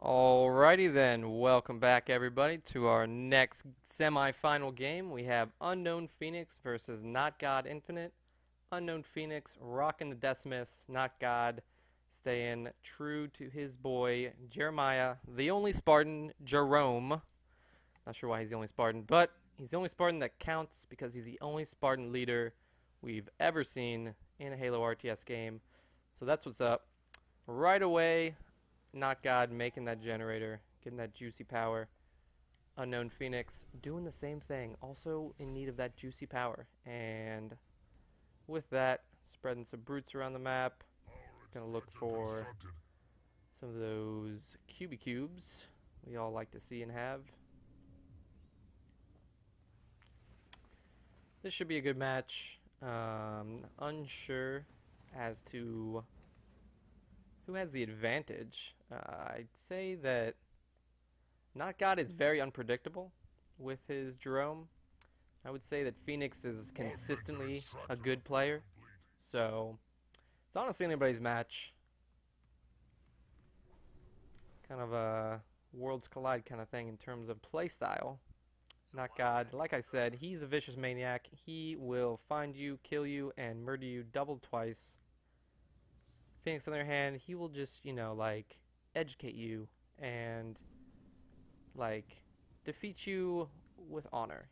Alrighty then, welcome back everybody to our next semi-final game. We have UnknownPhoenix versus NotGod Infinite. UnknownPhoenix rocking the Decimus, NotGod staying true to his boy Jeremiah, the only Spartan, Jerome. Not sure why he's the only Spartan, but he's the only Spartan that counts because he's the only Spartan leader we've ever seen in a Halo RTS game. So that's what's up. Right away, NotGod making that generator, getting that juicy power. UnknownPhoenix doing the same thing, also in need of that juicy power. And with that, spreading some brutes around the map. Gonna look for some of those cubes we all like to see and have. This should be a good match. Unsure as to who has the advantage. I'd say that NotGod is very unpredictable with his Jerome. I would say that Phoenix is consistently a good player. So it's honestly anybody's match. Kind of a worlds collide kind of thing in terms of play style. NotGod, like I said, he's a vicious maniac. He will find you, kill you, and murder you double twice. Phoenix, on the other hand, he will just, like, educate you and, like, defeat you with honor,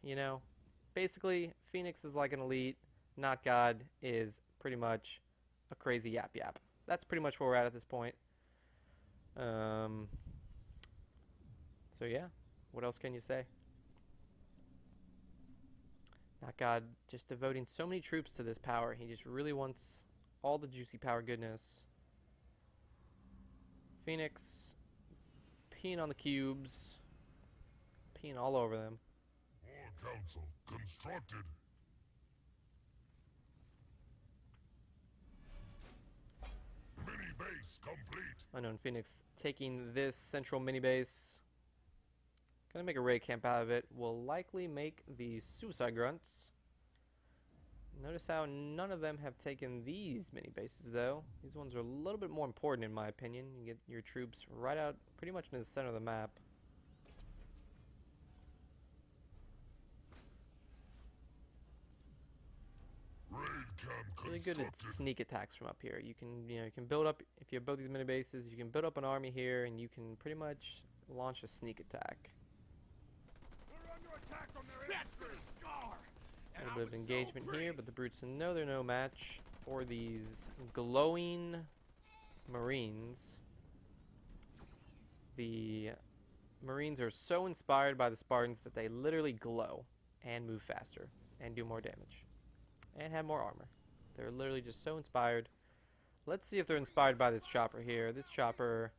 Basically, Phoenix is like an elite. NotGod is pretty much a crazy yap. That's pretty much where we're at this point. So, yeah. What else can you say? NotGod just devoting so many troops to this power. He just really wants all the juicy power goodness. Phoenix peeing on the cubes, peeing all over them. War Council constructed. Mini base complete. UnknownPhoenix taking this central mini base. Gonna make a raid camp out of it. Will likely make the suicide grunts. Notice how none of them have taken these mini bases, though. These ones are a little bit more important, in my opinion. You get your troops right out, pretty much in the center of the map. Raid camp Really good at sneak attacks from up here. You can build up, if you have both these mini bases, you can build up an army here, and you can pretty much launch a sneak attack. We're under attack from their That's gonna scar. A little bit of engagement here, but the brutes know they're no match for these glowing Marines. The Marines are so inspired by the Spartans that they literally glow and move faster and do more damage and have more armor. They're literally just so inspired. Let's see if they're inspired by this chopper here. This chopper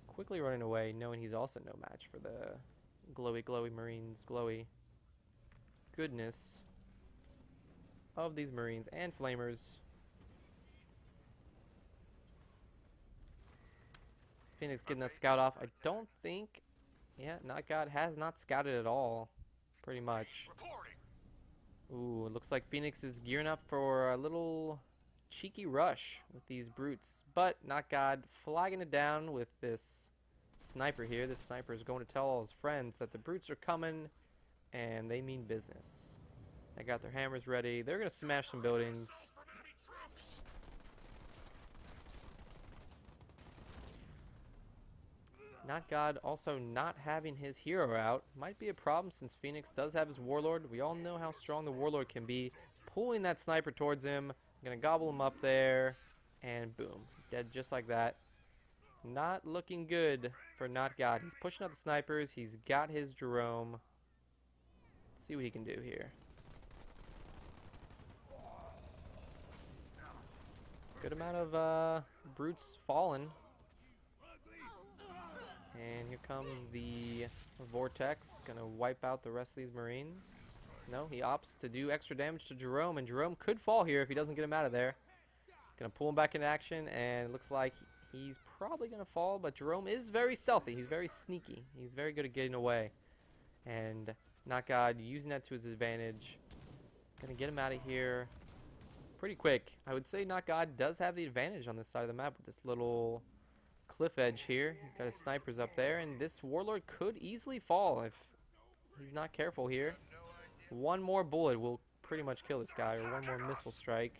quickly running away, knowing he's also no match for the glowy Marines, glowy goodness of these Marines and Flamers. Phoenix getting that scout off. I don't think, NotGod has not scouted at all, pretty much. Ooh, it looks like Phoenix is gearing up for a little cheeky rush with these brutes, but NotGod flagging it down with this sniper here. This sniper is going to tell all his friends that the brutes are coming and they mean business. They got their hammers ready. They're going to smash some buildings. NotGod also not having his hero out might be a problem since Phoenix does have his warlord. We all know how strong the warlord can be. Pulling that sniper towards him. Going to gobble him up there. And boom. Dead just like that. Not looking good for NotGod. He's pushing out the snipers. He's got his Jerome. Let's see what he can do here. Good amount of brutes fallen. And here comes the Vortex. Gonna wipe out the rest of these Marines. No, he opts to do extra damage to Jerome, and Jerome could fall here if he doesn't get him out of there. Gonna pull him back into action, and it looks like he's probably gonna fall, but Jerome is very stealthy. He's very sneaky. He's very good at getting away. And NotGod using that to his advantage. Gonna get him out of here pretty quick. I would say NotGod does have the advantage on this side of the map with this little cliff edge here. He's got his snipers up there, and this warlord could easily fall if he's not careful here. One more bullet will pretty much kill this guy, or one more missile strike.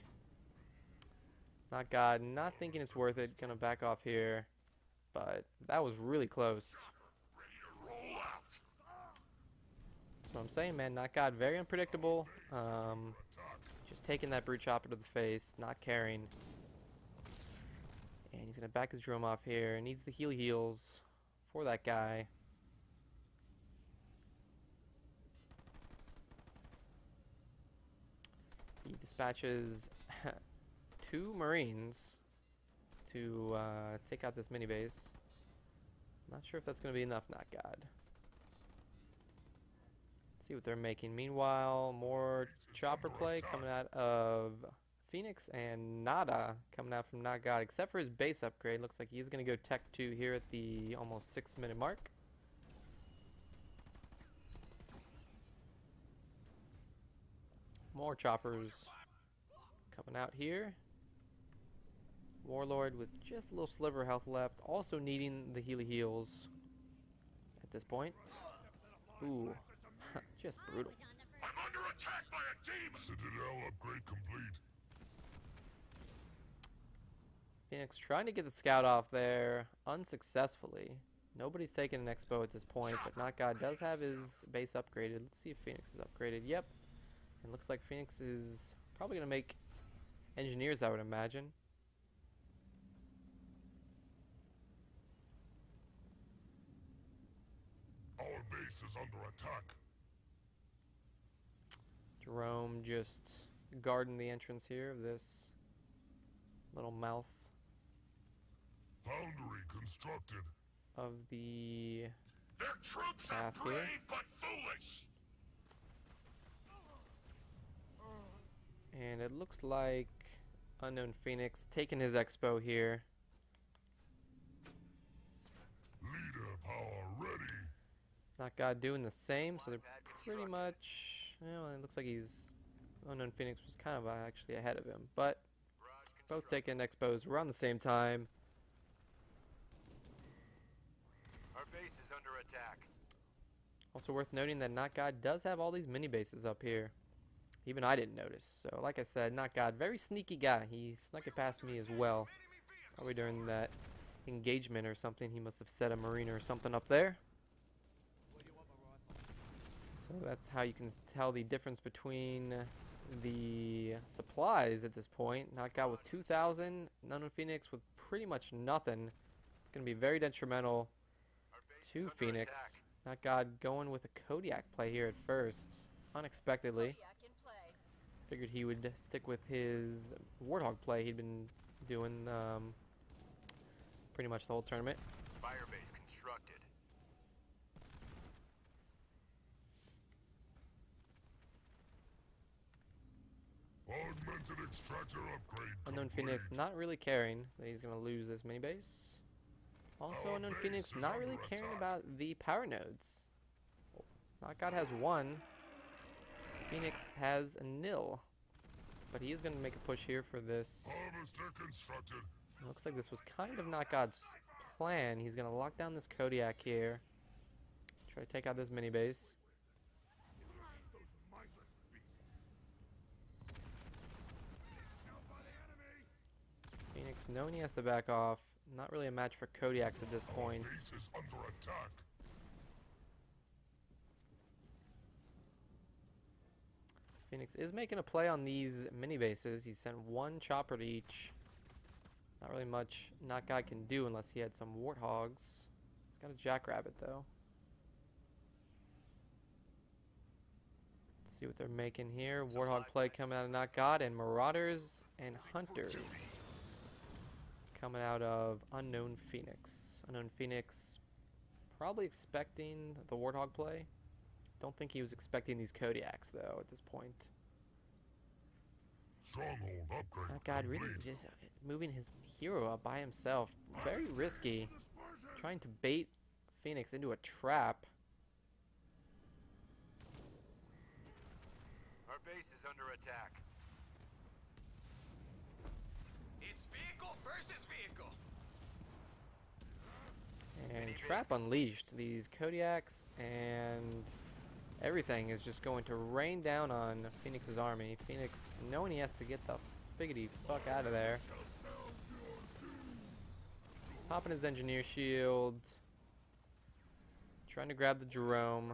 NotGod, not thinking it's worth it. Gonna back off here, but that was really close. That's what I'm saying, man. NotGod, very unpredictable. Just taking that brute chopper to the face, not caring. And he's gonna back his drone off here. Needs the heals for that guy. He dispatches 2 Marines to take out this mini base. Not sure if that's gonna be enough, NotGod. See what they're making. Meanwhile, more chopper play coming out of Phoenix, and nada coming out from NotGod, except for his base upgrade. Looks like he's going to go Tech 2 here at the almost 6-minute mark. More choppers coming out here. Warlord with just a little sliver of health left, also needing the heals at this point. Ooh. Just brutal. I'm under attack by a demon! Citadel upgrade complete. Phoenix trying to get the scout off there unsuccessfully. Nobody's taking an expo at this point, but NotGod does have his base upgraded. Let's see if Phoenix is upgraded. Yep. And looks like Phoenix is probably going to make engineers, I would imagine. Our base is under attack. Jerome just guarding the entrance here of this little mouth Foundry constructed. of the Their troops path are brave here. but foolish. And it looks like UnknownPhoenix taking his expo here. Leader power ready. NotGod doing the same, so they're pretty much... Well, it looks like UnknownPhoenix was kind of actually ahead of him, but both taking expos around the same time. Our base is under attack. Also worth noting that NotGod does have all these mini bases up here. Even I didn't notice. So like I said, NotGod, very sneaky guy. He snuck it past me as well. Probably during that engagement or something. He must have set a marina or something up there. So that's how you can tell the difference between the supplies at this point. NotGod with 2,000, UnknownPhoenix with pretty much nothing. It's going to be very detrimental to Phoenix. NotGod going with a Kodiak play here at first, unexpectedly. Figured he would stick with his Warthog play he'd been doing pretty much the whole tournament. Firebase constructed. Augmented extractor upgrade UnknownPhoenix not really caring that he's going to lose this mini base. Also, Our UnknownPhoenix base is not really under caring attack. about the power nodes. NotGod has 1. Phoenix has a 0. But he is going to make a push here for this. Harvester constructed. Looks like this was kind of NotGod's plan. He's going to lock down this Kodiak here. Try to take out this mini base. Phoenix knowing he has to back off. Not really a match for Kodiaks at this point. Our base is under attack. Phoenix is making a play on these mini bases. He sent 1 chopper to each. Not really much NotGod can do unless he had some warthogs. He's got a jackrabbit though. Let's see what they're making here. Warthog play coming out of NotGod, and Marauders and Hunters coming out of UnknownPhoenix. UnknownPhoenix probably expecting the Warthog play. Don't think he was expecting these Kodiaks though at this point. Stronghold upgrade NotGod really complete. just moving his hero up by himself. Very risky. Trying to bait Phoenix into a trap. Our base is under attack. It's vehicle versus vehicle. And Trap Unleashed. These Kodiaks and everything is just going to rain down on Phoenix's army. Phoenix, knowing he has to get the figgity fuck out of there. Popping his engineer shield. Trying to grab the Jerome.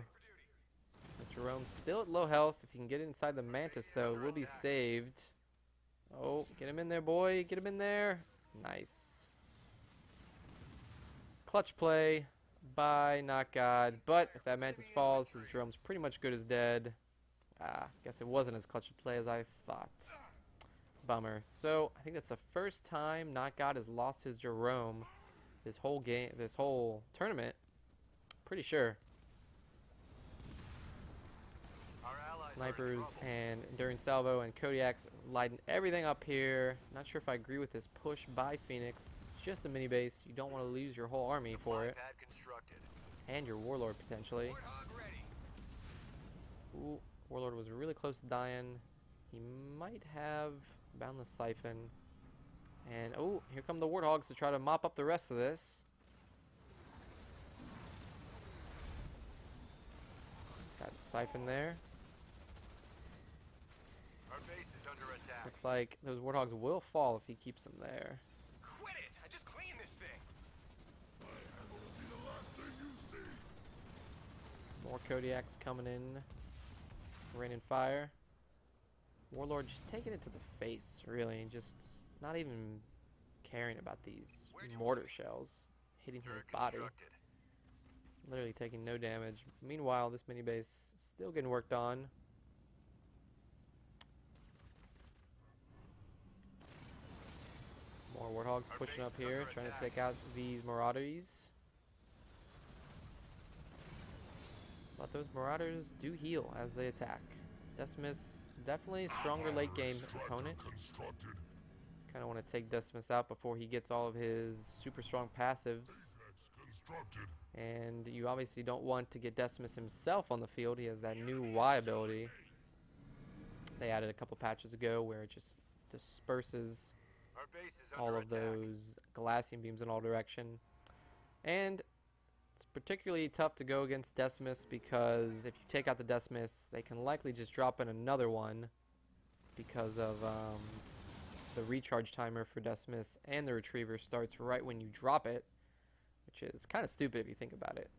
The Jerome's still at low health. If he can get inside the Mantis, though, will be saved. Oh, get him in there, boy. Get him in there. Nice. Clutch play by NotGod. But if that Mantis falls, his Jerome's pretty much good as dead. Guess it wasn't as clutch a play as I thought. Bummer. So, I think that's the first time NotGod has lost his Jerome this whole game, this whole tournament. Pretty sure. Snipers and Enduring Salvo and Kodiaks lighting everything up here. Not sure if I agree with this push by Phoenix. It's just a mini base. You don't want to lose your whole army for it. And your Warlord potentially. Ooh, Warlord was really close to dying. He might have Boundless Siphon. And oh, here come the Warthogs to try to mop up the rest of this. Got Siphon there. Our base is under attack. Looks like those Warthogs will fall if he keeps them there. Quit it! I just cleaned this thing. My hand will be the last thing you see. More Kodiaks coming in. Raining fire. Warlord just taking it to the face, really, and just not even caring about these mortar shells hitting his body. Literally taking no damage. Meanwhile, this mini base still getting worked on. More Warthogs pushing up here, trying to take out these Marauders. But those Marauders do heal as they attack. Decimus, definitely a stronger late game opponent. Kind of want to take Decimus out before he gets all of his super strong passives. And you obviously don't want to get Decimus himself on the field. He has that new Y ability they added a couple patches ago where it just disperses all of those Glacium beams in all direction. And it's particularly tough to go against Decimus because if you take out the Decimus, they can likely just drop in another one because of the recharge timer for Decimus, and the Retriever starts right when you drop it, which is kind of stupid if you think about it.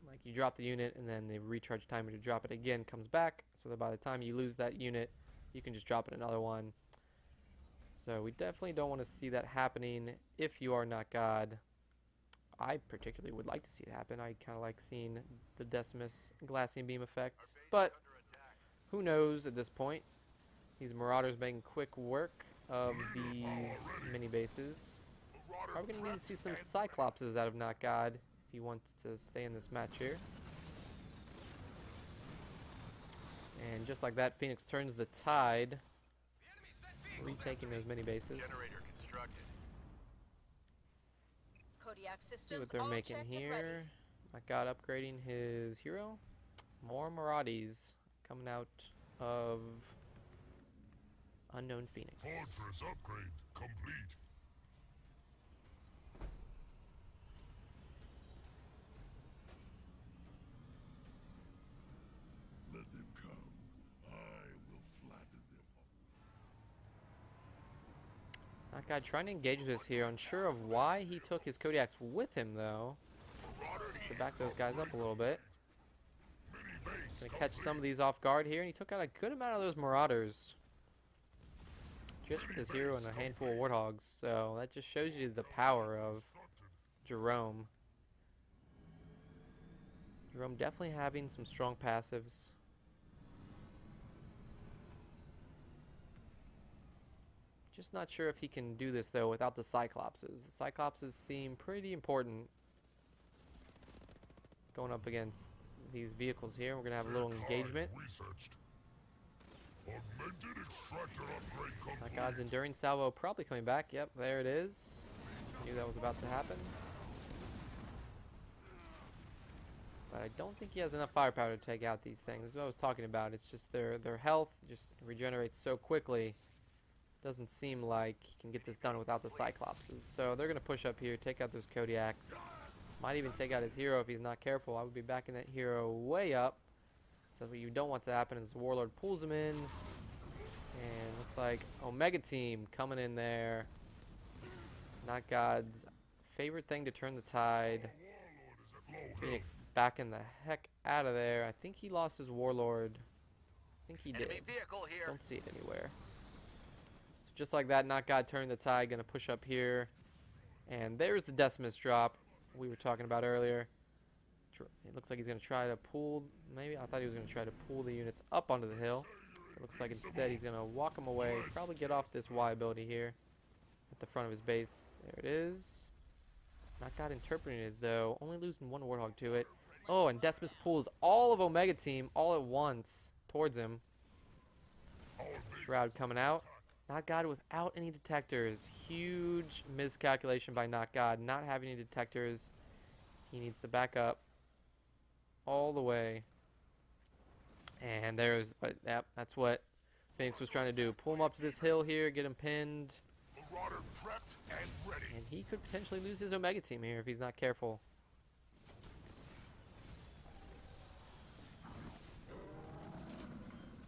Like, you drop the unit and then the recharge timer to drop it again comes back, so that by the time you lose that unit, you can just drop it another one. So we definitely don't want to see that happening if you are NotGod. I particularly would like to see it happen. I kind of like seeing the Decimus Glacium Beam effect, but who knows at this point. These Marauders making quick work of these mini bases. Probably going to need to see some Cyclopses out of NotGod if he wants to stay in this match here. And just like that, Phoenix turns the tide, retaking those mini bases. Generator constructed. See what they're making here. NotGod upgrading his hero. More Maraudis coming out of UnknownPhoenix. Fortress upgrade complete. Let them come. I will flatten them. NotGod trying to engage this here, unsure of why he took his Kodiaks with him though. To back those guys up a little bit. Gonna catch some of these off guard here, and he took out a good amount of those Marauders. Just with his hero and a handful of Warthogs, so that just shows you the power of Jerome. Jerome definitely having some strong passives. Just not sure if he can do this though without the Cyclopses. The Cyclopses seem pretty important going up against these vehicles here. We're gonna have a little engagement. NotGod's Enduring Salvo probably coming back. Yep, there it is. Knew that was about to happen. But I don't think he has enough firepower to take out these things. This is what I was talking about. It's just their health just regenerates so quickly. Doesn't seem like he can get this done without the Cyclopses. So they're going to push up here, take out those Kodiaks. Might even take out his hero if he's not careful. I would be backing that hero way up. So what you don't want to happen is the Warlord pulls him in. And looks like Omega Team coming in there. Not God's favorite thing to turn the tide. Phoenix backing the heck out of there. I think he lost his Warlord. I think he did. Enemy vehicle here. Don't see it anywhere. So just like that, Not God turning the tide. Gonna push up here. And there's the Decimus drop we were talking about earlier. It looks like he's gonna try to pull. Maybe I thought he was gonna try to pull the units up onto the hill. It looks like instead he's gonna walk them away. Probably get off this Y ability here at the front of his base. There it is. Not got interpreted though. Only losing one Warthog to it. Oh, and Decimus pulls all of Omega Team all at once towards him. Shroud coming out. Not God without any detectors. Huge miscalculation by Not God. Not having any detectors. He needs to back up all the way. And there's, but yep, that's what Phoenix was trying to do. Pull him up to this hill here, get him pinned. Marauder prepped and ready. And he could potentially lose his Omega Team here if he's not careful.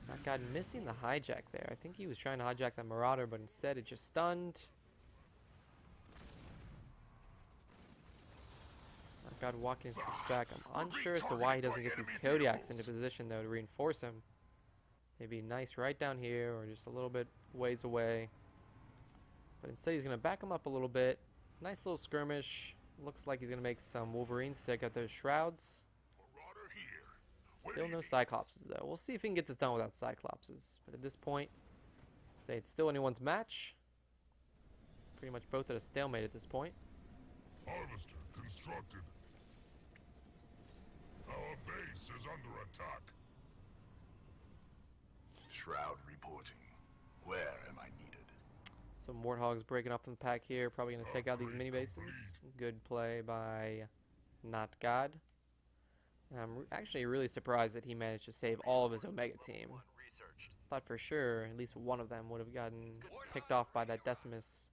Not God missing the hijack there. I think he was trying to hijack that Marauder, but instead it just stunned. Not God walking his troops back. I'm unsure as to why he doesn't get these Kodiaks into position though to reinforce him. Maybe nice right down here or just a little bit ways away. But instead he's going to back him up a little bit. Nice little skirmish. Looks like he's going to make some Wolverines take out those Shrouds. Marauder here. Still no Cyclopses though. We'll see if he can get this done without Cyclopses. But at this point, say it's still anyone's match. Pretty much both at a stalemate at this point. Harvester constructed. Our base is under attack. Shroud reporting. Where am I needed? Some Warthogs breaking off from the pack here. Probably going to take out these mini bases. Good play by Not God. I'm actually really surprised that he managed to save all of his Omega Team. Thought for sure at least one of them would have gotten picked off by that Decimus.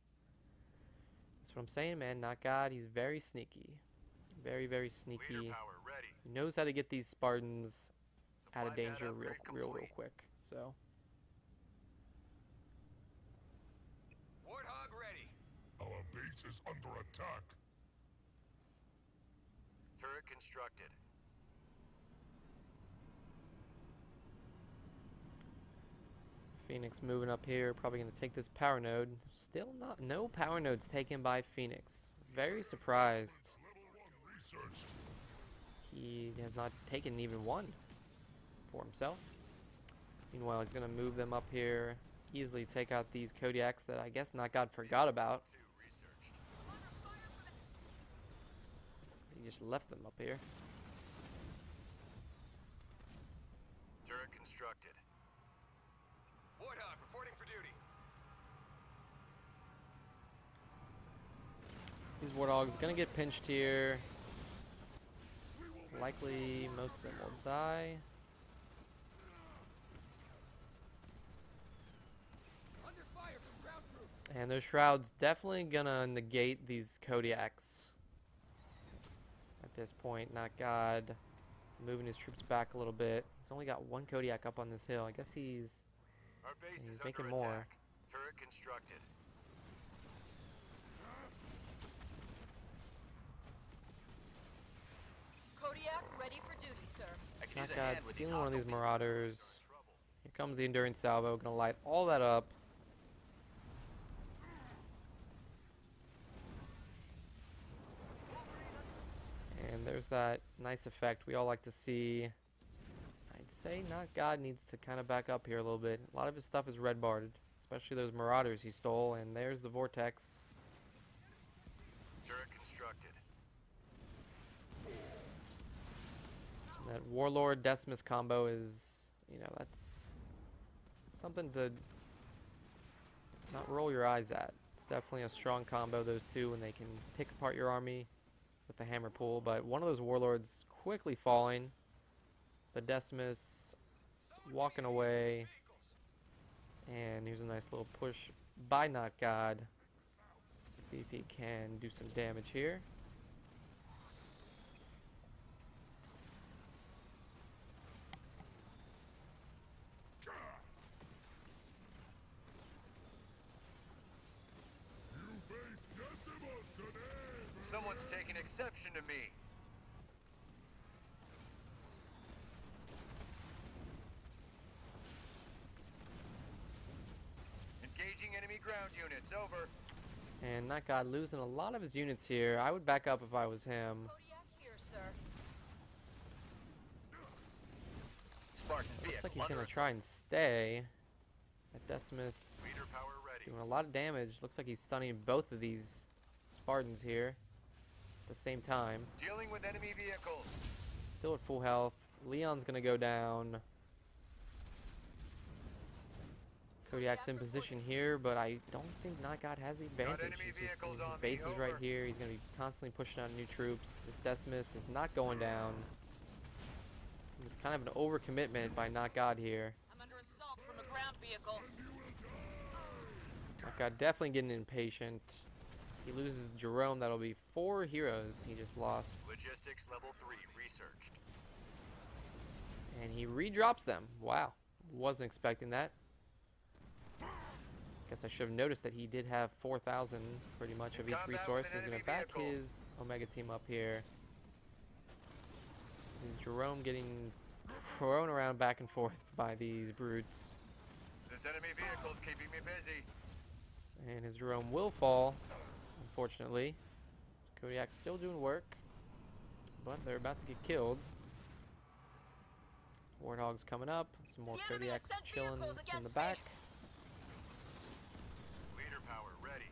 That's what I'm saying, man. Not God. He's very sneaky. Very, very sneaky. He knows how to get these Spartans out of danger real quick. So. Warthog ready. Our base is under attack. Turret constructed. Phoenix moving up here, probably going to take this power node. Still no power nodes taken by Phoenix. Very surprised. He has not taken even one for himself. Meanwhile, he's going to move them up here, easily take out these Kodiaks that I guess Not God forgot about. He just left them up here. Turret constructed. Warthog reporting for duty. These Warthogs going to get pinched here. Likely most of them will die. Under fire from ground troops. And those Shrouds definitely going to negate these Kodiaks. At this point, Not God moving his troops back a little bit. He's only got one Kodiak up on this hill. I guess he's making more. Attack. Turret constructed. Kodiak ready for duty, sir. Not God stealing one of these Marauders. Here comes the Enduring Salvo. Gonna light all that up. And there's that nice effect we all like to see. I'd say Not God needs to kind of back up here a little bit. A lot of his stuff is red barred, especially those Marauders he stole. And there's the Vortex. Turret constructed. That Warlord Decimus combo is, you know, that's something to not roll your eyes at. It's definitely a strong combo, those two, when they can pick apart your army with the hammer pull. But one of those Warlords quickly falling. The Decimus walking away. And here's a nice little push by Not God. See if he can do some damage here. Someone's taking exception to me. Engaging enemy ground units, over. And NotGod losing a lot of his units here. I would back up if I was him. Kodiak here, sir. Spartan Looks vehicle like he's under going to assault. try and stay. That Decimus Leader power ready. doing a lot of damage. Looks like he's stunning both of these Spartans here at the same time. Dealing with enemy vehicles. Still at full health. Leon's going to go down. Kodiak's in position here, but I don't think NotGod has the advantage. enemy He's just- vehicles his on me, base is right over. here. He's going to be constantly pushing out new troops. This Decimus is not going down. It's kind of an overcommitment by NotGod here. I'm under assault from a ground vehicle. NotGod definitely getting impatient. He loses Jerome. That'll be 4 heroes he just lost. Logistics level 3 researched. And he redrops them. Wow. Wasn't expecting that. Guess I should have noticed that he did have 4,000 pretty much of each Combat with resource. an He's going enemy to back vehicle. his Omega team up here. Is Jerome getting thrown around back and forth by these brutes. This enemy vehicle's keeping me busy. And his Jerome will fall, unfortunately. Kodiak's still doing work, but they're about to get killed. Warthog's coming up. Some more The enemy has Kodiaks sent chilling vehicles in the against back. me. Leader power ready.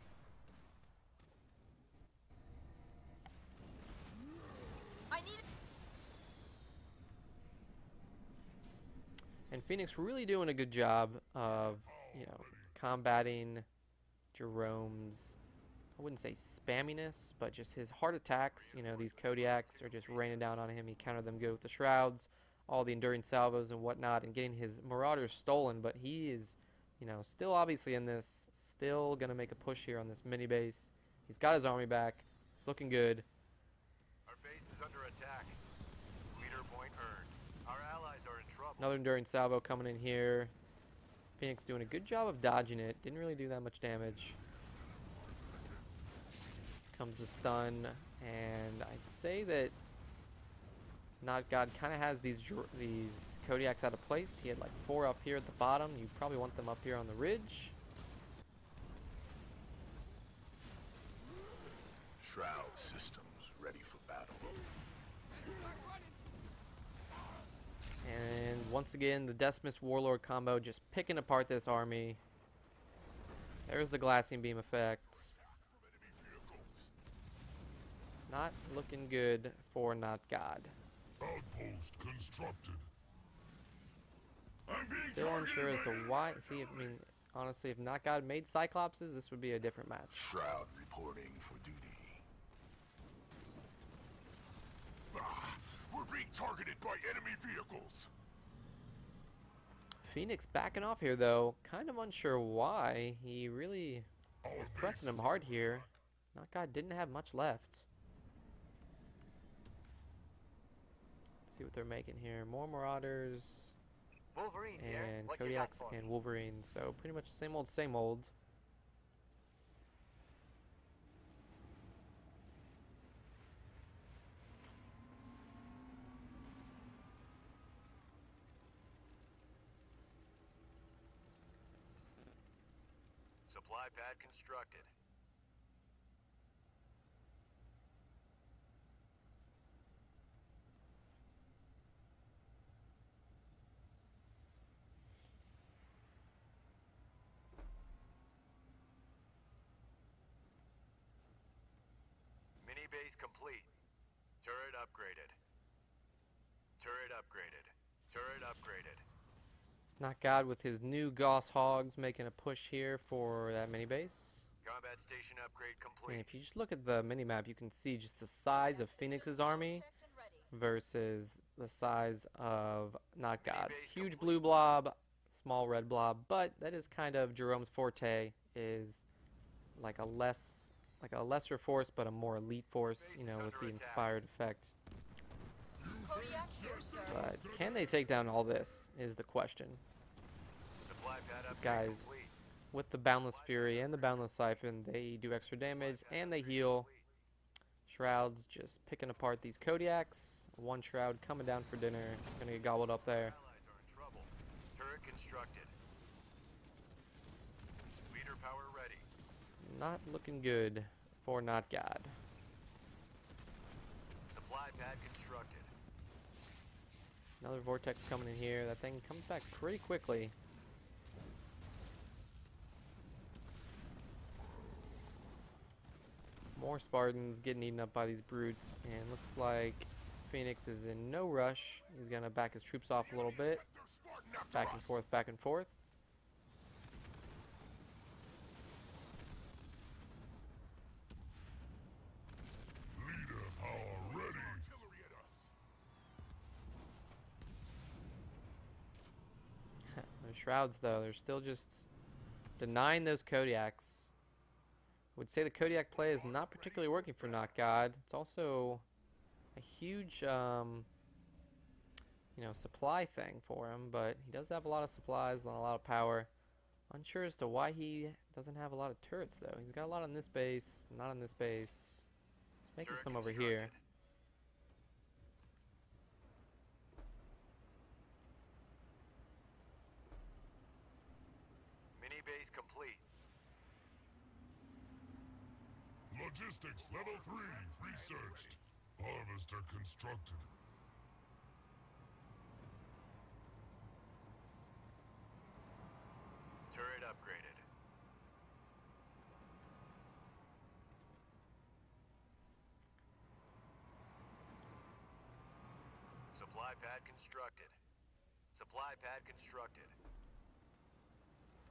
I need And Phoenix really doing a good job of, combating Jerome's, I wouldn't say spamminess, but just his heart attacks. These Kodiaks are just raining down on him. He countered them good with the shrouds, all the enduring salvos and whatnot, and getting his Marauders stolen. But he is, still obviously in this, still going to make a push here on this mini base. He's got his army back. It's looking good. Our base is under attack. Leader point earned. Our allies are in trouble. Another enduring salvo coming in here. Phoenix doing a good job of dodging it. Didn't really do that much damage. Comes the stun, and I'd say that NotGod kind of has these Kodiaks out of place. He had like 4 up here at the bottom. You probably want them up here on the ridge. Shroud systems ready for battle. And once again, the Decimus Warlord combo just picking apart this army. There's the glassing beam effect. Not looking good for NotGod. Outpost constructed. Still unsure as to why. Honestly, if NotGod made Cyclopses, this would be a different match. Shroud reporting for duty. We're being targeted by enemy vehicles. Phoenix backing off here, though. Kind of unsure why. He really was pressing him hard here. NotGod didn't have much left. Let's see what they're making here. More Marauders Wolverine here. and What you got Kodiaks for me? and Wolverine. So pretty much same old, same old. Supply pad constructed. Mini base complete. Turret upgraded. Turret upgraded. Turret upgraded. NotGod with his new Gauss Hogs making a push here for that mini base. Combat station upgrade And complete. if you just look at the mini map, you can see just the size of Phoenix's army checked and ready. versus the size of NotGod's. base Huge complete. blue blob, small red blob, but that is kind of Jerome's forte, is like a lesser force but a more elite force, Base is with under the attack. inspired effect. Kodiak here, sir. But can they take down all this is the question. Supply pad These upgrade guys, complete. with the Boundless Fury and the Boundless Siphon, they do extra damage and they heal. Shrouds just picking apart these Kodiaks. One Shroud coming down for dinner. Gonna get gobbled up there. Allies are in trouble. Turret constructed. Leader power ready. Not looking good for NotGod. Supply pad constructed. Another Vortex coming in here. That thing comes back pretty quickly. More Spartans getting eaten up by these brutes, and looks like Phoenix is in no rush. He's gonna back his troops off a little bit. Back and forth, back and forth. Leader power ready. Artillery at us. Those Shrouds, though, they're still just denying those Kodiaks. I would say the Kodiak play is not particularly working for NotGod. It's also a huge, supply thing for him, but he does have a lot of supplies and a lot of power. Unsure as to why he doesn't have a lot of turrets, though. He's got a lot on this base, not on this base. He's making Turret some over here. constructed. Mini base complete. Logistics level 3 researched. Harvester constructed. Turret upgraded. Supply pad constructed. Supply pad constructed.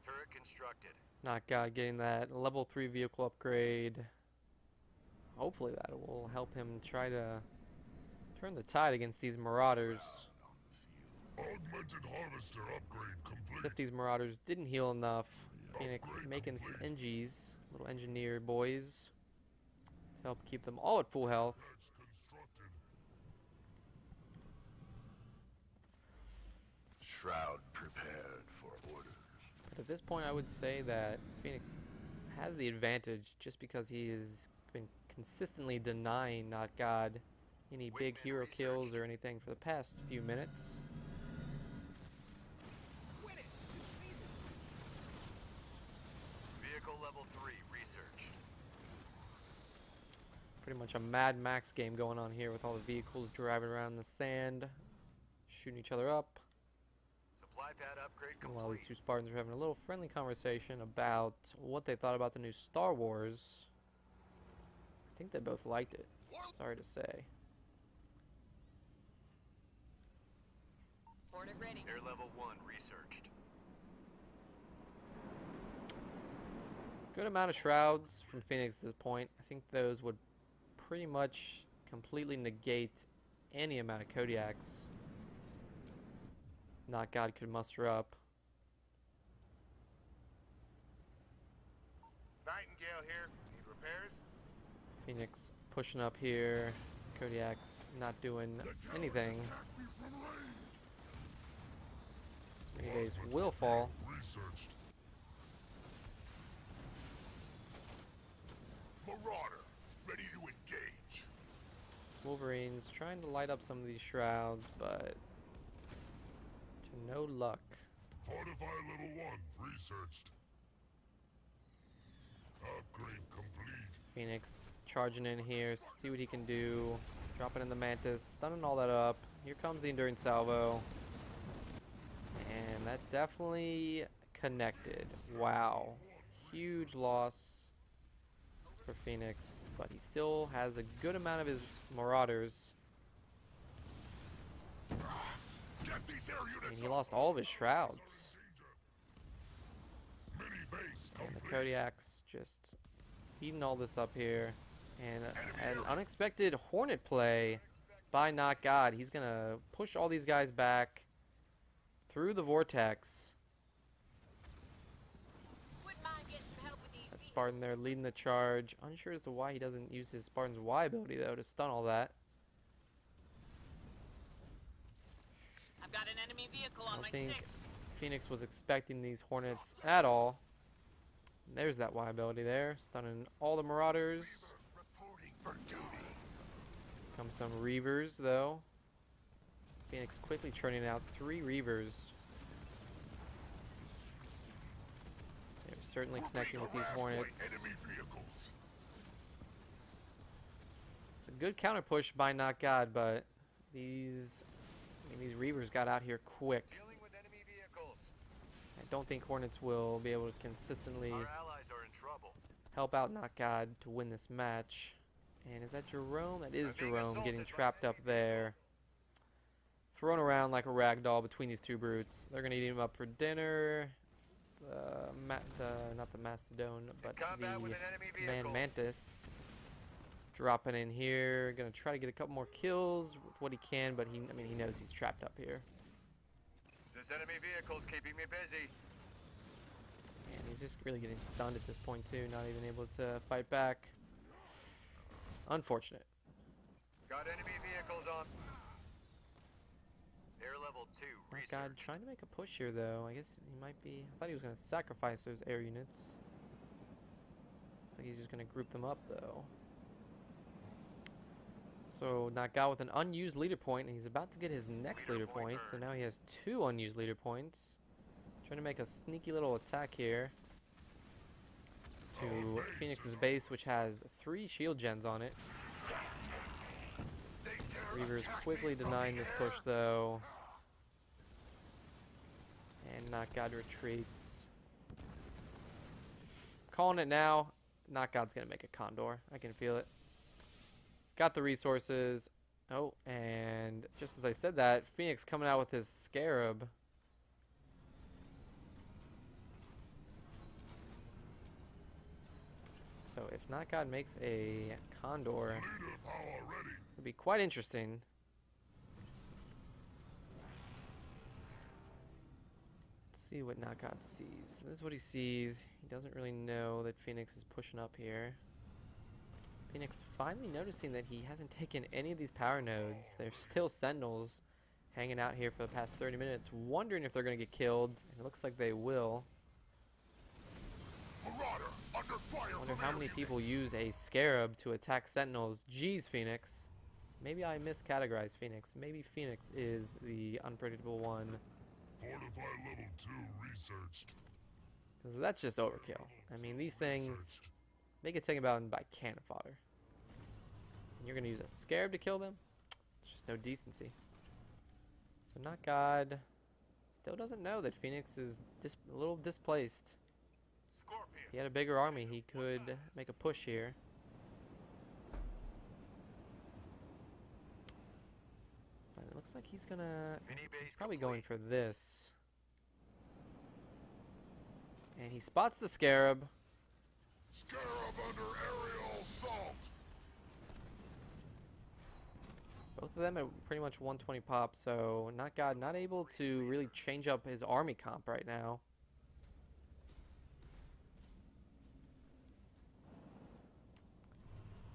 Turret constructed. NotGod getting that level 3 vehicle upgrade. Hopefully that will help him try to turn the tide against these Marauders. Augmented harvester upgrade complete. If these Marauders didn't heal enough, Phoenix making some NGs, little engineer boys, to help keep them all at full health. Turrets constructed. Shroud prepared for orders. But at this point, I would say that Phoenix has the advantage just because he has been consistently denying NotGod any big Wingman hero kills researched. or anything for the past few minutes. Vehicle level 3 researched. Pretty much a Mad Max game going on here with all the vehicles driving around in the sand, shooting each other up. Supply pad upgrade While these complete. two Spartans are having a little friendly conversation about what they thought about the new Star Wars. I think they both liked it. Sorry to say. Hornet ready. Air level 1 researched. Good amount of Shrouds from Phoenix at this point. I think those would pretty much completely negate any amount of Kodiaks NotGod could muster up. Nightingale here. Need repairs? Phoenix pushing up here. Kodiaks not doing anything. Many days will fall. Researched. Marauder, ready to engage. Wolverines trying to light up some of these Shrouds, but to no luck. Fortify level 1 researched. Upgrade complete. Phoenix charging in here, see what he can do. Dropping in the Mantis, stunning all that up. Here comes the Enduring Salvo. And that definitely connected. Wow. Huge loss for Phoenix, but he still has a good amount of his Marauders. Get these air And units he up. lost all of his Shrouds. Mini base And the complete. Kodiaks just eating all this up here. And an unexpected Hornet play by NotGod. He's going to push all these guys back through the Vortex. Wouldn't mind getting some help with these That vehicles. Spartan there leading the charge. Unsure as to why he doesn't use his Spartan's Y ability, though, to stun all that. I've got an enemy vehicle I on don't my think 6. Phoenix was expecting these Hornets at all. There's that Y ability there, stunning all the Marauders. Reporting for duty. Come some Reavers, though. Phoenix quickly churning out 3 Reavers. They're certainly connecting with these Hornets. Enemy vehicles. It's a good counter push by NotGod, but these Reavers got out here quick. Dealing with enemy vehicles. I don't think Hornets will be able to consistently Our allies are in trouble. help out NotGod to win this match. And is that Jerome? That is I'm being Jerome assaulted getting by trapped an up enemy there. Thrown around like a rag doll between these 2 brutes. They're going to eat him up for dinner. Not the Mastodon, but combat with the an enemy Man vehicle. Mantis. Dropping in here. Going to try to get a couple more kills with what he can, but he knows he's trapped up here. This enemy vehicle's keeping me busy. And he's just really getting stunned at this point too, not even able to fight back. Unfortunate. Got enemy vehicles on. Air level 2 NotGod research. trying to make a push here though. I guess he might be. I thought he was going to sacrifice those air units. Looks like he's just going to group them up though. So NotGod with an unused leader point, and he's about to get his next leader point. So now he has 2 unused leader points. Trying to make a sneaky little attack here to Phoenix's base, which has 3 shield gens on it. Reaver's quickly denying this push though. And NotGod retreats. Calling it now. NotGod's gonna make a Condor. I can feel it. He's got the resources. Oh, and just as I said that, Phoenix coming out with his Scarab. So if NotGod makes a Condor, it'd be quite interesting. Let's see what NotGod sees. This is what he sees. He doesn't really know that Phoenix is pushing up here. Phoenix finally noticing that he hasn't taken any of these power nodes. There's still Sentinels hanging out here for the past 30 minutes, wondering if they're going to get killed. And it looks like they will. Marauder under fire. I wonder how many people use a Scarab to attack Sentinels. Jeez, Phoenix. Maybe I miscategorized Phoenix. Maybe Phoenix is the unpredictable one. Fortify level 2 researched. 'Cause that's just overkill. I mean, these things, they get taken out by cannon fodder. And you're going to use a Scarab to kill them? It's just no decency. So NotGod still doesn't know that Phoenix is a little displaced. Scorpion. If he had a bigger army, he could make a push here. But it looks like he's gonna... Mini base probably complete. going for this. And he spots the Scarab. Scarab under aerial assault. Both of them at pretty much 120 pop, so NotGod not able to really change up his army comp right now.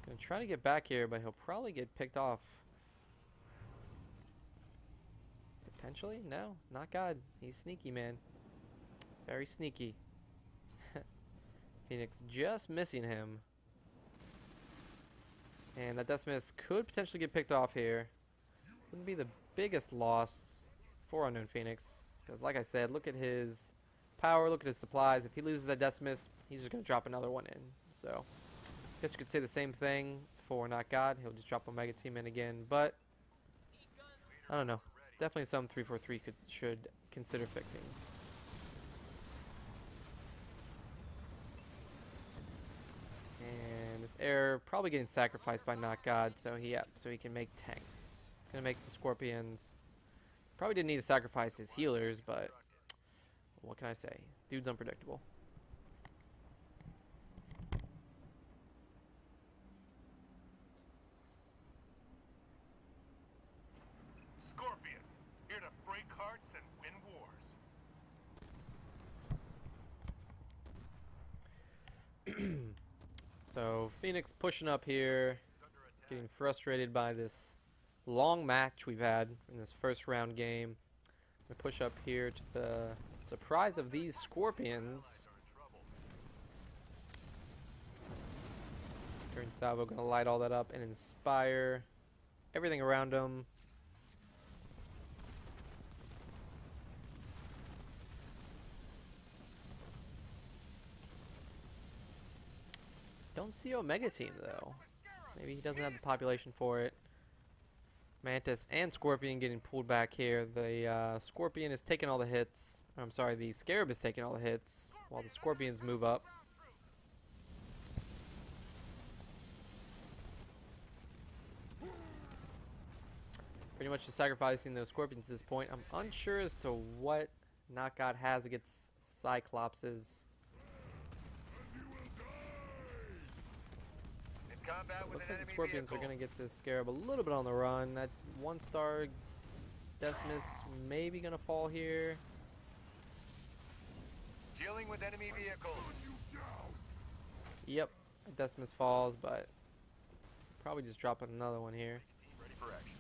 Gonna try to get back here, but he'll probably get picked off. Potentially? No, NotGod. He's sneaky, man. Very sneaky. Phoenix just missing him. And that Decimus could potentially get picked off here. Wouldn't be the biggest loss for UnknownPhoenix. Because like I said, look at his power, look at his supplies. If he loses that Decimus, he's just going to drop another one in. So, I guess you could say the same thing for NotGod. He'll just drop a Mega Team in again. But, I don't know. Definitely some 343 should consider fixing. And this air probably getting sacrificed by NotGod, so he can make tanks. He's gonna make some Scorpions. Probably didn't need to sacrifice his healers, but what can I say? Dude's unpredictable. Scorpion. Here to break hearts and win wars. So Phoenix pushing up here, Base is under attack. getting frustrated by this long match we've had in this first round game. We push up here to the surprise of these Scorpions. Allies are in trouble. Turn Salvo gonna light all that up and inspire. everything around him. Don't see Omega Team though. Maybe he doesn't have the population for it. Mantis and Scorpion getting pulled back here. The Scorpion is taking all the hits. I'm sorry, the Scarab is taking all the hits while the Scorpions move up. Pretty much just sacrificing those Scorpions at this point. I'm unsure as to what NotGod has against Cyclopses. Looks like the Scorpions are going to get this Scarab a little bit on the run. That 1-star Decimus maybe going to fall here. Dealing with enemy vehicles. Yep, Decimus falls, but probably just dropping another one here. Team ready for action.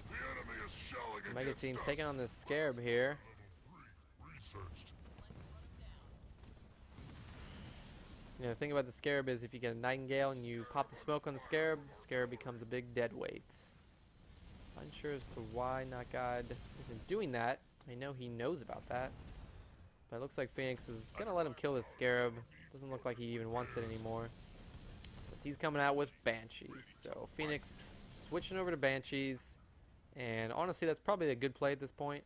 The enemy is shelling Mega against Team us. taking on this Scarab here. Researched. You know, the thing about the Scarab is if you get a Nightingale and you pop the smoke on the Scarab, Scarab becomes a big dead weight. Unsure as to why NotGod isn't doing that. I know he knows about that. But it looks like Phoenix is going to let him kill this Scarab. Doesn't look like he even wants it anymore. He's coming out with Banshees. So Phoenix switching over to Banshees. And honestly, that's probably a good play at this point.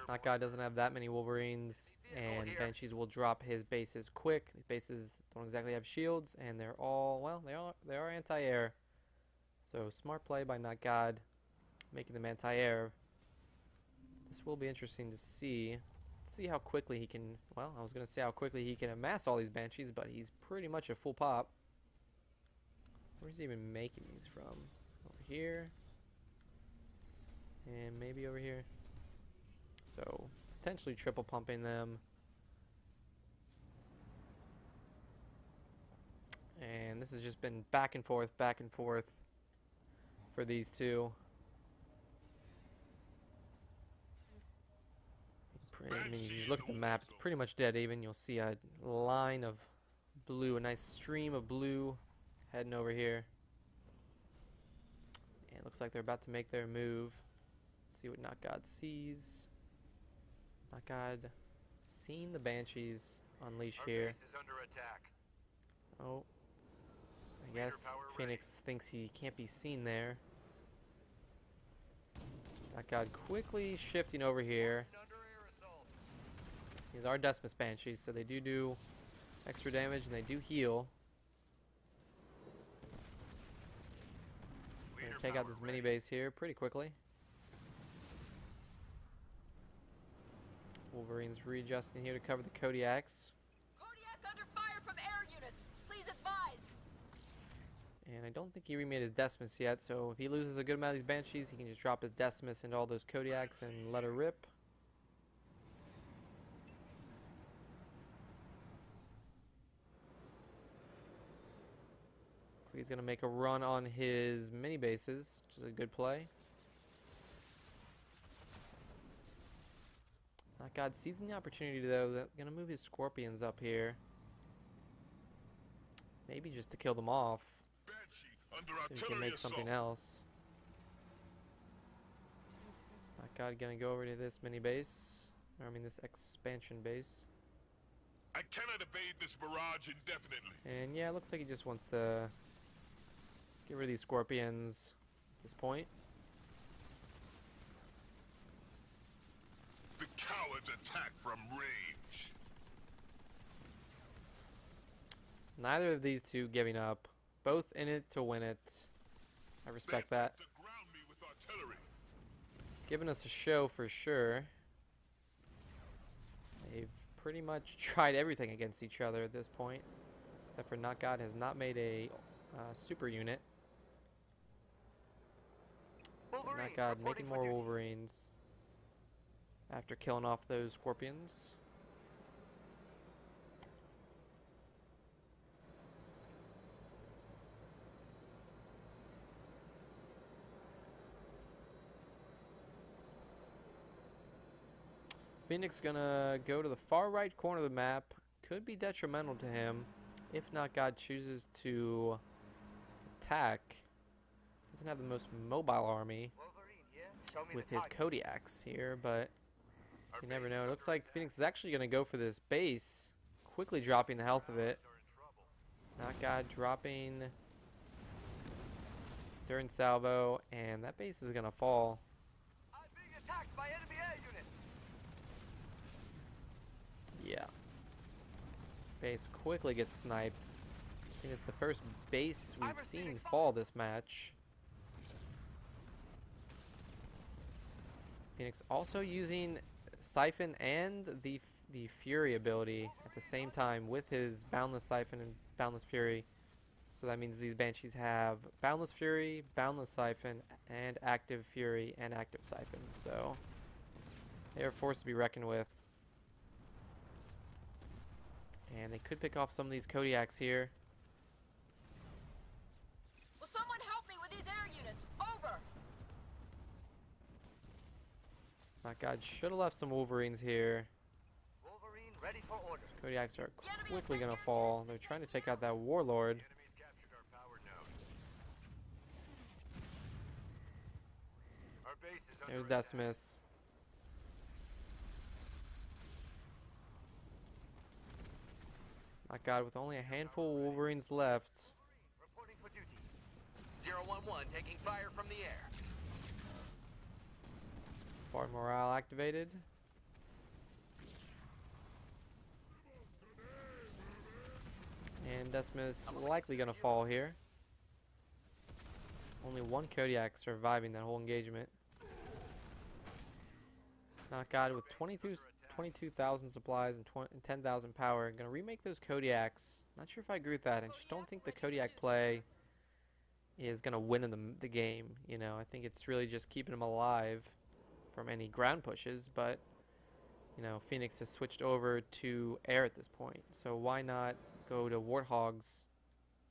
NotGod doesn't have that many Wolverines, and Banshees will drop his bases quick. His bases don't exactly have shields, and they're all, well, they are anti-air. So smart play by NotGod, making them anti-air. This will be interesting to see. See how quickly he can, well, I was going to say how quickly he can amass all these Banshees, but he's pretty much a full pop. Where's he even making these from? Over here. And maybe over here. So, potentially triple pumping them. And this has just been back and forth for these two. I mean, you look at the map, it's pretty much dead even. You'll see a line of blue, a nice stream of blue heading over here. And it looks like they're about to make their move. Let's see what NotGod sees. NotGod seeing the Banshees unleash here. Base is under attack. Oh, I guess Phoenix thinks he can't be seen there. NotGod quickly shifting over here. Under air assault. These are Decimus Banshees, so they do extra damage and they do heal. Gonna take out this mini base here pretty quickly. Wolverine's readjusting here to cover the Kodiaks. Kodiak under fire from air units. Please advise. And I don't think he remade his Decimus yet, so if he loses a good amount of these Banshees, he can just drop his Decimus into all those Kodiaks and let her rip. So he's going to make a run on his mini bases, which is a good play. NotGod seizing the opportunity though. They're going to move his Scorpions up here. Maybe just to kill them off. Banshee under So he can artillery make something assault. else. NotGod going to go over to this mini base. Or I mean this expansion base. I cannot evade this barrage indefinitely. And yeah, it looks like he just wants to get rid of these Scorpions at this point. The cowards attack from range. Neither of these two giving up. Both in it to win it. I respect that. To ground me with artillery. Giving us a show for sure. They've pretty much tried everything against each other at this point. Except for NotGod has not made a super unit. Wolverine, NotGod reporting making for more duty. Wolverines. After killing off those Scorpions. Phoenix gonna go to the far right corner of the map. Could be detrimental to him if NotGod chooses to attack Doesn't have the most mobile army Wolverine here. Show me with the his target. Kodiaks here, but Our you never base know. is It looks under like attack. Phoenix is actually going to go for this base, quickly dropping the health of it. Allies are in trouble. NotGod dropping during salvo, and that base is going to fall. I'm being attacked by enemy air unit. Yeah. Base quickly gets sniped. I think it's the first base I'm we've receiving seen fire. fall this match. Phoenix also using Siphon and the Fury ability at the same time with his Boundless Siphon and Boundless Fury. So that means these Banshees have Boundless Fury, Boundless Siphon, and Active Fury and Active Siphon. So they are forced to be reckoned with. And they could pick off some of these Kodiaks here. Will someone help me with these air units? Over! NotGod should have left some Wolverines here. Wolverine ready for orders. Kodiaks are The enemy quickly attack going to air fall. units They're is trying to taking take out out. that Warlord. The enemy's captured our power node. Our base is under There's attack. Decimus. NotGod with only a handful of Wolverines left. Wolverine reporting for duty. 011 taking fire from the air. Bar morale activated. And Decimus likely going to fall here. Only one Kodiak surviving that whole engagement. NotGod with 22,000 supplies and 10,000 power. Going to remake those Kodiaks. Not sure if I agree with that. I just don't think the Kodiak play is going to win in the game. You know, I think it's really just keeping them alive from any ground pushes. But, you know, Phoenix has switched over to air at this point. So why not go to Warthogs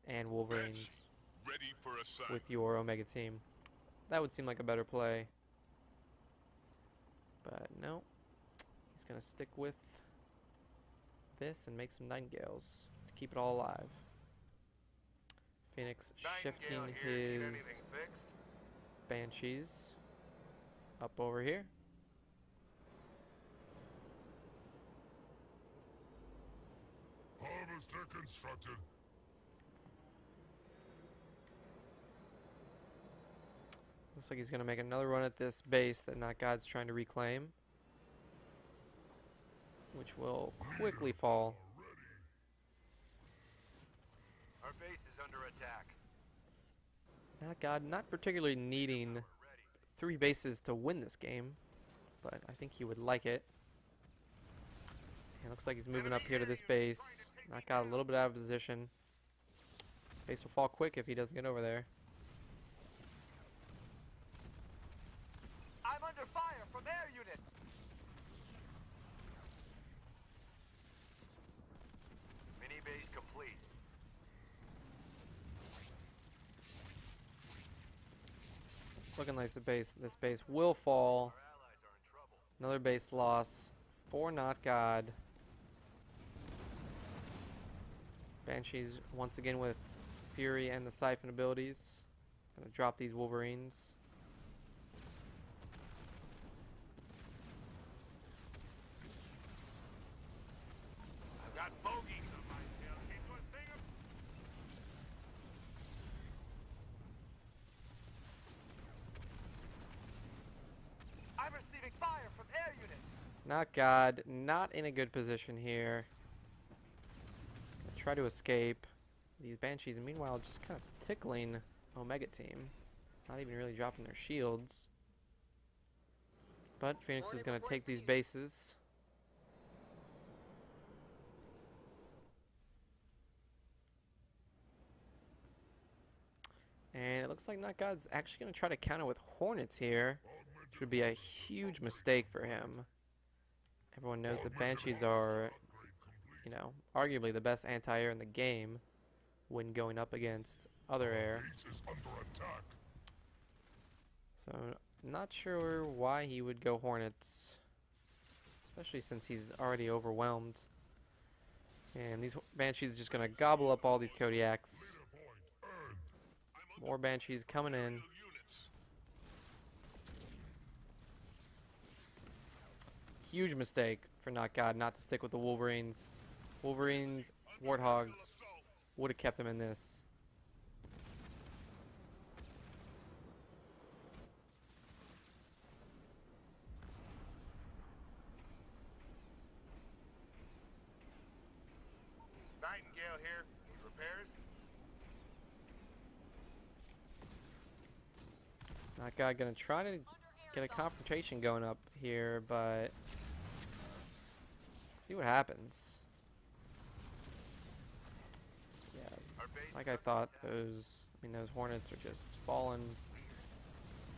and Wolverines Ready for assignment. with your Omega team? That would seem like a better play. But no, he's going to stick with this and make some Nightingales to keep it all alive. Phoenix shifting Nightingale here. Need his anything fixed? Banshees up over here. Harvester constructed. Looks like he's going to make another run at this base that NotGod's trying to reclaim, which will quickly fall. Our base is under attack. NotGod not particularly needing Ready. 3 bases to win this game, but I think he would like it. And looks like he's moving up here to this base. NotGod a little bit out of position. Base will fall quick if he doesn't get over there. I'm under fire from air units. Mini base complete. Looking like this base will fall. Our allies are in trouble. Another base loss for NotGod. Banshees once again with Fury and the Siphon abilities. Gonna drop these Wolverines. I've got bogeys on my tail. Can't do a thing. I'm receiving fire from air units. NotGod not in a good position here. Gonna try to escape. These Banshees, meanwhile, just kind of tickling Omega team. Not even really dropping their shields. But Phoenix is going to take these bases. And it looks like NotGod's actually going to try to counter with Hornets here, which would be a huge mistake for him. Everyone knows that Banshees are, you know, arguably the best anti-air in the game when going up against other air. Base is under attack. So, not sure why he would go Hornets, especially since he's already overwhelmed. And these Banshees are just going to gobble up all these Kodiaks. Data point earned. More Banshees coming in. huge mistake for NotGod not to stick with the Wolverines. Wolverines, Warthogs would have kept him in this. Nightingale here. Need repairs? NotGod gonna try to get a confrontation going up here, but let's see what happens. Yeah, Our base like is I under thought, attack. those Hornets are just falling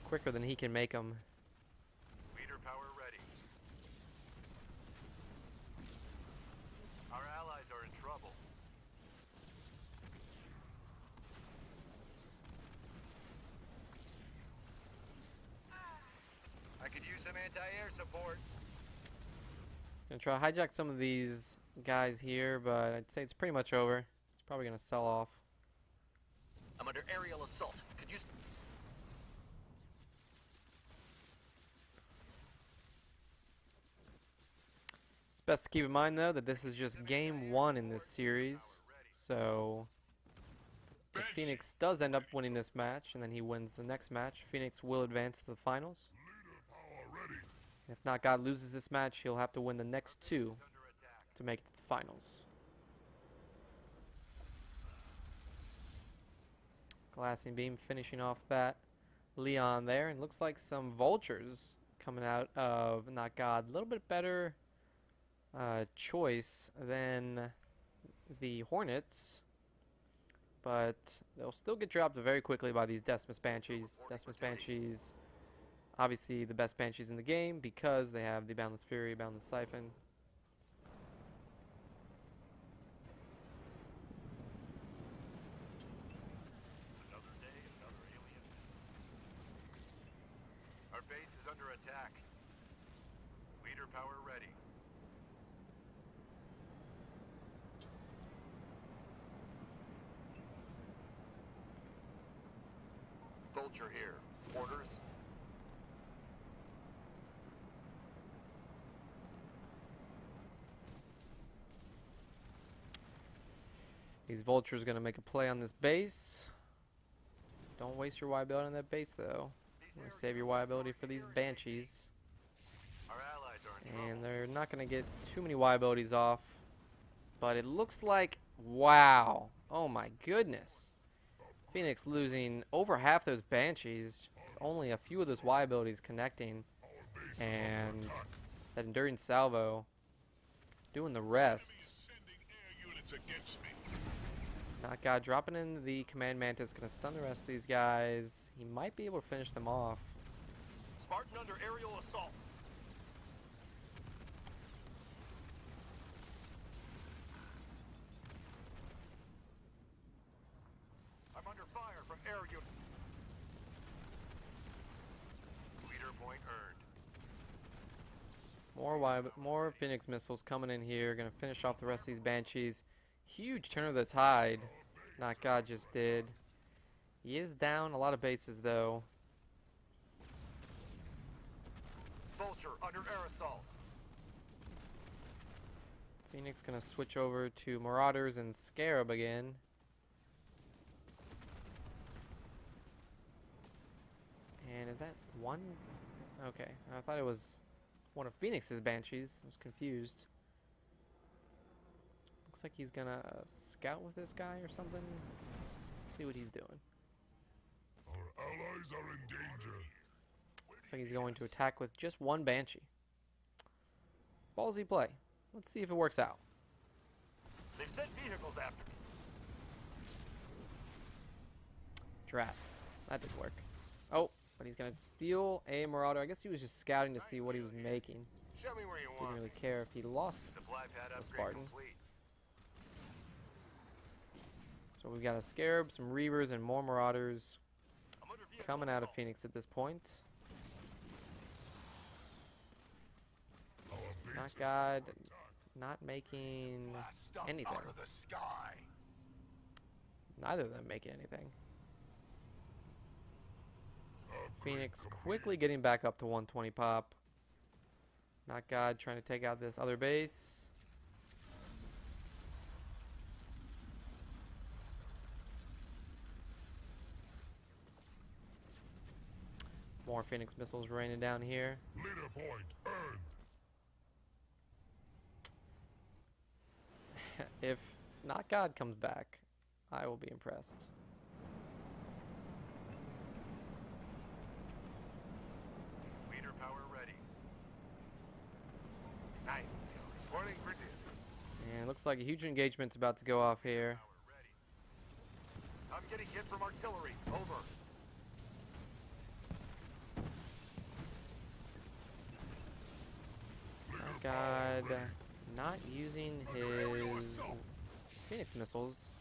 quicker than he can make them. Leader power ready. Our allies are in trouble. I could use some anti-air support. Gonna try to hijack some of these guys here, but I'd say it's pretty much over. It's probably gonna sell off. I'm under aerial assault. Could you... It's best to keep in mind though that this is just game 1 in this series, so if Phoenix does end up winning this match and then he wins the next match, Phoenix will advance to the finals. And if NotGod loses this match, he'll have to win the next 2 to make it to the finals. Glassing Beam finishing off that Leon there, and looks like some vultures coming out of NotGod. A little bit better choice than the Hornets, but they'll still get dropped very quickly by these Decimus Banshees. Decimus Banshees, obviously the best Banshees in the game because they have the Boundless Fury, Boundless Siphon. Another day, another alien menace. Our base is under attack. Leader power ready. Vulture here. Orders? These vultures gonna make a play on this base. Don't waste your viability on that base though. You're gonna save your viability for these Banshees. Our allies are in trouble. And they're not gonna get too many viabilities off. But it looks like, wow. Oh my goodness. Phoenix losing over half those Banshees. Only a few of those viabilities connecting. And that Enduring Salvo doing the rest. NotGod dropping in the Command Mantis, gonna stun the rest of these guys. He might be able to finish them off. Spartan under aerial assault. I'm under fire from air unit. Leader point earned. More Phoenix missiles coming in here, gonna finish off the rest of these Banshees. Huge turn of the tide. NotGod just did. He is down a lot of bases though. Vulture under air assault. Phoenix gonna switch over to Marauders and Scarab again. And is that one? Okay, I thought it was one of Phoenix's Banshees. I was confused. Looks like he's gonna scout with this guy or something. Let's see what he's doing. Our allies are in danger. Looks like he's going to attack with just one Banshee. Ballsy play. Let's see if it works out. They've sent vehicles after me. Drat. That didn't work. Oh, but he's gonna steal a Marauder. I guess he was just scouting to see what he was making. Show me where you Didn't want. really care if he lost. Supply pad upgrade Spartan. complete. So we've got a Scarab, some Reavers, and more Marauders I'm under vehicle coming out of assault. Phoenix at this point. Our base is NotGod under attack. not making Blast up anything. out of the sky. Neither of them making anything. Upgrade Phoenix complete. quickly getting back up to 120 pop. NotGod trying to take out this other base. More Phoenix missiles raining down here. Leader point earned. If NotGod comes back, I will be impressed. Leader power ready. Night. Reporting for duty. And it looks like a huge engagement's about to go off here. Power ready. I'm getting hit from artillery. Over. NotGod not using his Phoenix missiles.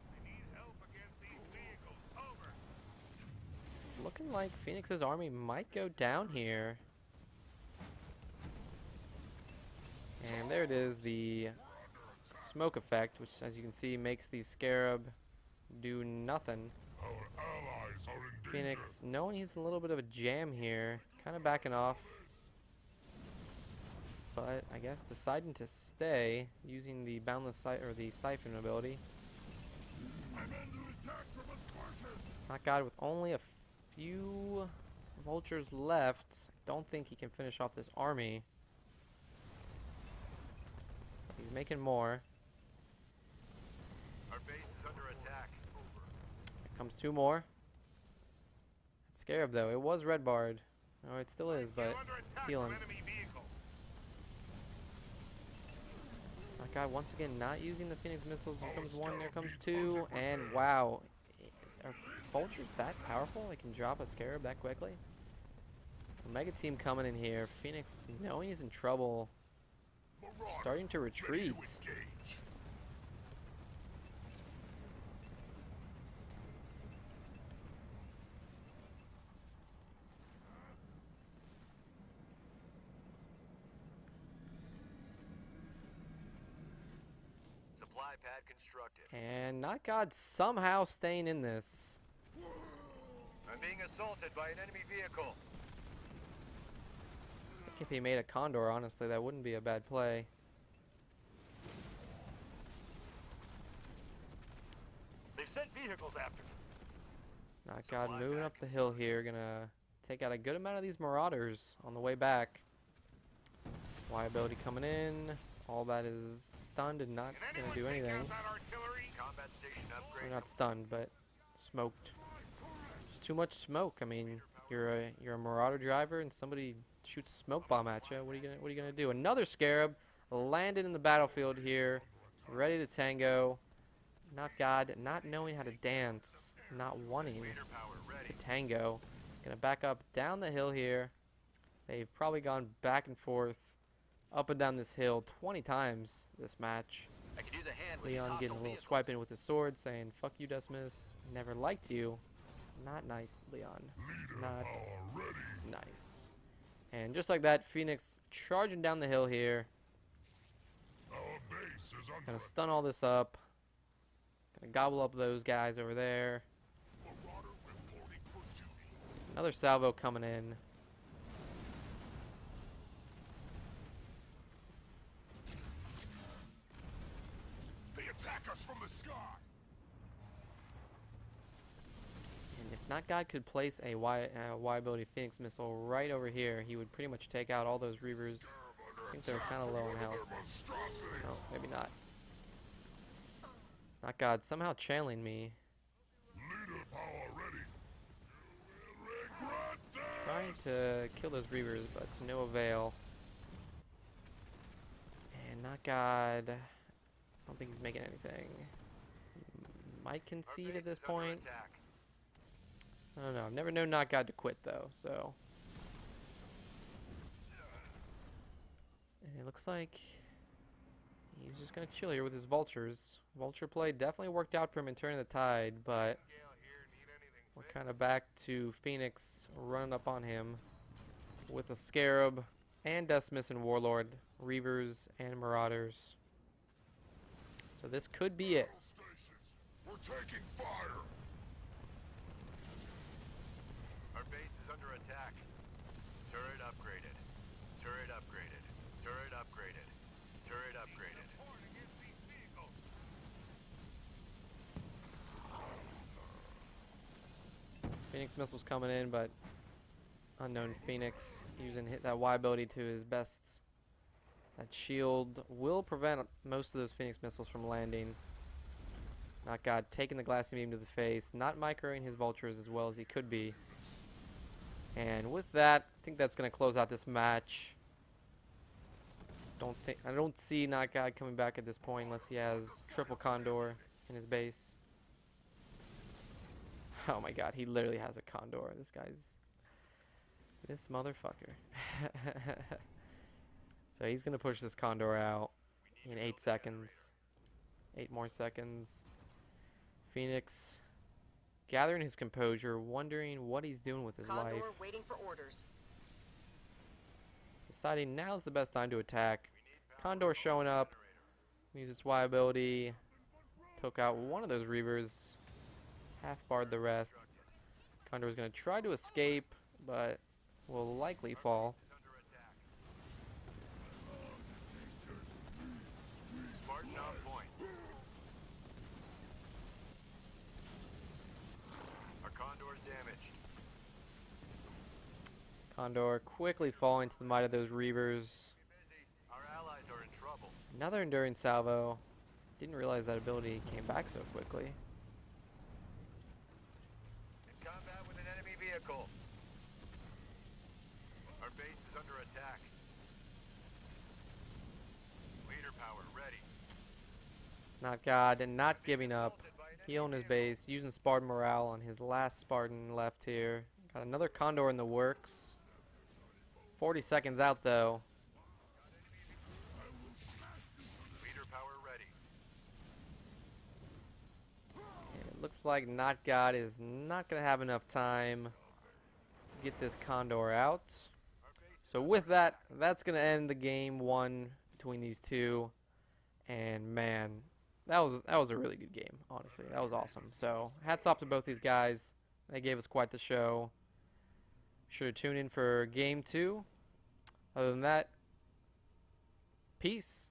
I need help against these vehicles. Over. Looking like Phoenix's army might go down here. And there it is, the smoke effect, which as you can see makes the Scarab do nothing. Our allies are in danger. Phoenix, knowing he's a little bit of a jam here, kind of backing off. But I guess deciding to stay using the boundless or the siphon ability. I'm under attack from a Spartan. NotGod with only a few vultures left. Don't think he can finish off this army. He's making more. Our base is under attack. Over. Here comes two more. That Scarab though, it was red barred. Oh, it still is, but Under it's attack healing. from enemy vehicles. NotGod once again not using the Phoenix missiles. Here comes one, there comes two, and wow. Are vultures that powerful? They can drop a Scarab that quickly? Omega team coming in here. Phoenix knowing he's in trouble. Marauder, Starting to ready retreat. to engage. Supply pad constructed. And NotGod somehow staying in this. I'm being assaulted by an enemy vehicle. I think if he made a Condor, honestly, that wouldn't be a bad play. They've sent vehicles after me. NotGod Supply moving pack up the hill here, gonna take out a good amount of these Marauders on the way back. Y ability coming in. All that is stunned and not Can gonna anyone do take anything. out that artillery? Combat station upgrade. They're not stunned, but smoked. Just too much smoke. I mean, you're a Marauder driver and somebody shoots a smoke bomb at you. What are you gonna do? Another Scarab landed in the battlefield here, ready to tango. NotGod not knowing how to dance, not wanting Leader power to ready. tango. Gonna back up down the hill here. They've probably gone back and forth, up and down this hill 20 times this match. I could use a hand with these Leon getting a hostile little vehicles. swipe in with his sword, saying, "Fuck you, Decimus. Never liked you." Not nice, Leon. Leader Not power ready. nice. And just like that, Phoenix charging down the hill here. Our base is under Gonna stun all this up. Gonna gobble up those guys over there. Marauder reporting for duty. Another salvo coming in. They attack us from the sky. And if NotGod could place a Y ability Phoenix missile right over here, he would pretty much take out all those Reavers. I think they're kind of low on health. No, maybe not. NotGod somehow channeling me. Leader power ready. You will regret this. Trying to kill those Reavers, but to no avail. And NotGod, I don't think he's making anything. Might Our concede base at this is under point. attack. I don't know. I've never known NotGod to quit though, so. And it looks like he's just gonna chill here with his vultures. Vulture play definitely worked out for him in turning the tide, but Gale here, need anything we're fixed? kind of back to Phoenix running up on him with a Scarab and Decimus and Warlord, Reavers and Marauders. So this could be it. Stations. We're taking fire. base is under attack. Turret upgraded. Turret upgraded. Turret upgraded. Turret upgraded. Support against these vehicles. Phoenix missiles coming in, but Unknown Phoenix using that Y ability to his best. That shield will prevent most of those Phoenix missiles from landing. NotGod taking the glassing beam to the face, not microing his vultures as well as he could be. And with that, I think that's going to close out this match. I don't see NotGod coming back at this point unless he has triple Condor in his base. Oh my god, he literally has a Condor. This motherfucker. So he's going to push this Condor out in 8 seconds. 8 more seconds. Phoenix gathering his composure, wondering what he's doing with his life. Condor waiting for orders. Deciding now's the best time to attack. Condor showing up. Use its Y ability. Took out one of those Reavers. Half-barred the rest. Condor is going to try to escape, but will likely fall. Spartan on point. Our Condor's damaged. Condor quickly falling to the might of those Reavers. Our allies are in trouble. Another enduring salvo. Didn't realize that ability came back so quickly. In combat with an enemy vehicle. Our base is under attack. Leader power ready. NotGod and not giving up. Healing his base, using Spartan morale on his last Spartan left here. Got another Condor in the works. 40 seconds out though. Leader power ready. And it looks like NotGod is not going to have enough time to get this Condor out. So with that, that's going to end the game 1 between these two. And man, that was a really good game, honestly. That was awesome. So hats off to both these guys. They gave us quite the show. Sure to tune in for game 2. Other than that, peace.